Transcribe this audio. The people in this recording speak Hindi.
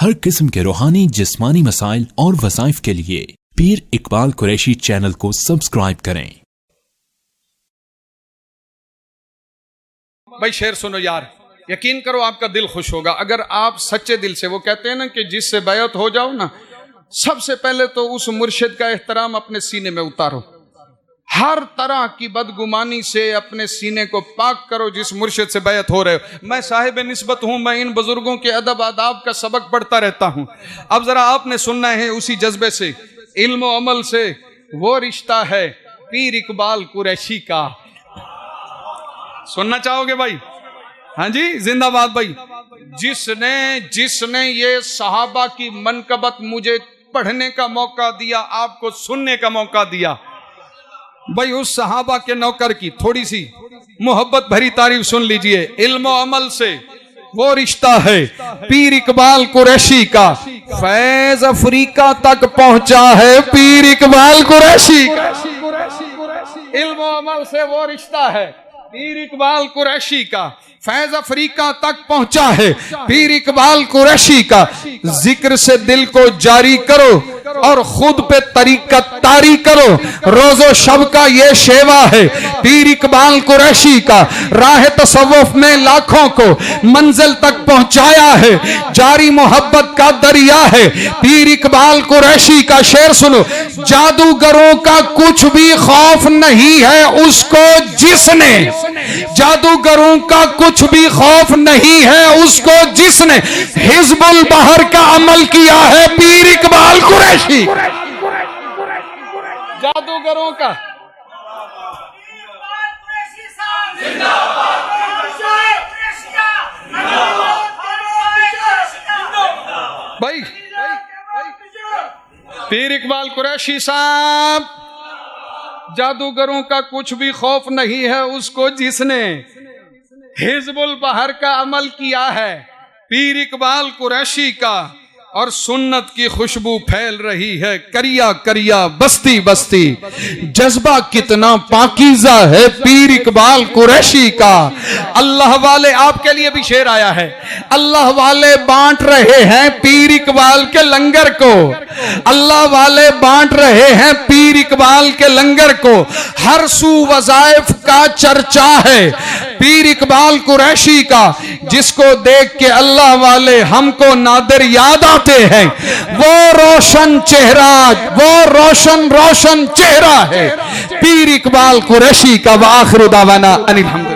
हर किस्म के रूहानी जिस्मानी मसाइल और वज़ाइफ के लिए पीर इकबाल कुरैशी चैनल को सब्सक्राइब करें। भाई शेर सुनो यार, यकीन करो आपका दिल खुश होगा अगर आप सच्चे दिल से, वो कहते हैं ना कि जिससे बैत हो जाओ ना, सबसे पहले तो उस मुर्शिद का एहतराम अपने सीने में उतारो। हर तरह की बदगुमानी से अपने सीने को पाक करो जिस मुर्शिद से बैत हो रहे हो। मैं साहिब निस्बत हूं, मैं इन बुजुर्गों के अदब आदाब का सबक पढ़ता रहता हूं। अब जरा आपने सुनना है उसी जज्बे से, इल्म और अमल से वो रिश्ता है पीर इकबाल कुरैशी का। सुनना चाहोगे भाई? हाँ जी, जिंदाबाद भाई। जिसने ये सहाबा की मनकबत मुझे पढ़ने का मौका दिया, आपको सुनने का मौका दिया, भाई उस सहाबा के नौकर की थोड़ी सी मोहब्बत भरी तारीफ सुन लीजिए। इल्म और अमल से वो रिश्ता है पीर इकबाल कुरैशी का, फैज अफ्रीका तक पहुंचा है पीर इकबाल कुरैशी का। इल्म और अमल से वो रिश्ता है पीर इकबाल कुरैशी का, फैज अफ्रीका तक पहुंचा है पीर इकबाल कुरैशी का। जिक्र से दिल को जारी करो और खुद पे तरीकत तारी करो, रोजो शब का ये शेवा है पीर इकबाल कुरैशी का। राह तसव्वुफ में लाखों को मंजिल तक पहुंचाया है, जारी मोहब्बत का दरिया है पीर इकबाल कुरैशी का। शेर सुनो, जादूगरों का कुछ भी खौफ नहीं है उसको जिसने, जादूगरों का कुछ भी खौफ नहीं है उसको जिसने हिजबुल बहर का अमल किया है पीर इकबाल कुरैशी। जादूगरों का भाई पीर इकबाल कुरैशी साहब, जादूगरों का कुछ भी खौफ नहीं है उसको जिसने हिजबुल बहर का अमल किया है पीर इकबाल कुरैशी का। और सुन्नत की खुशबू फैल रही है करिया करिया बस्ती बस्ती, जज्बा कितना पाकीज़ा है पीर इकबाल कुरैशी का। अल्लाह वाले, आपके लिए भी शेर आया है, अल्लाह वाले बांट रहे हैं पीर इकबाल के लंगर को, अल्लाह वाले बांट रहे हैं पीर इकबाल के लंगर को। हर सू वज़ाइफ का चर्चा है पीर इकबाल कुरैशी का, जिसको देख के अल्लाह वाले हमको नादिर याद आते हैं। वो रोशन चेहरा, वो रोशन चेहरा है पीर इकबाल कुरैशी का। व आखिरु दावाना अनिल हम्दुलिल्लाह।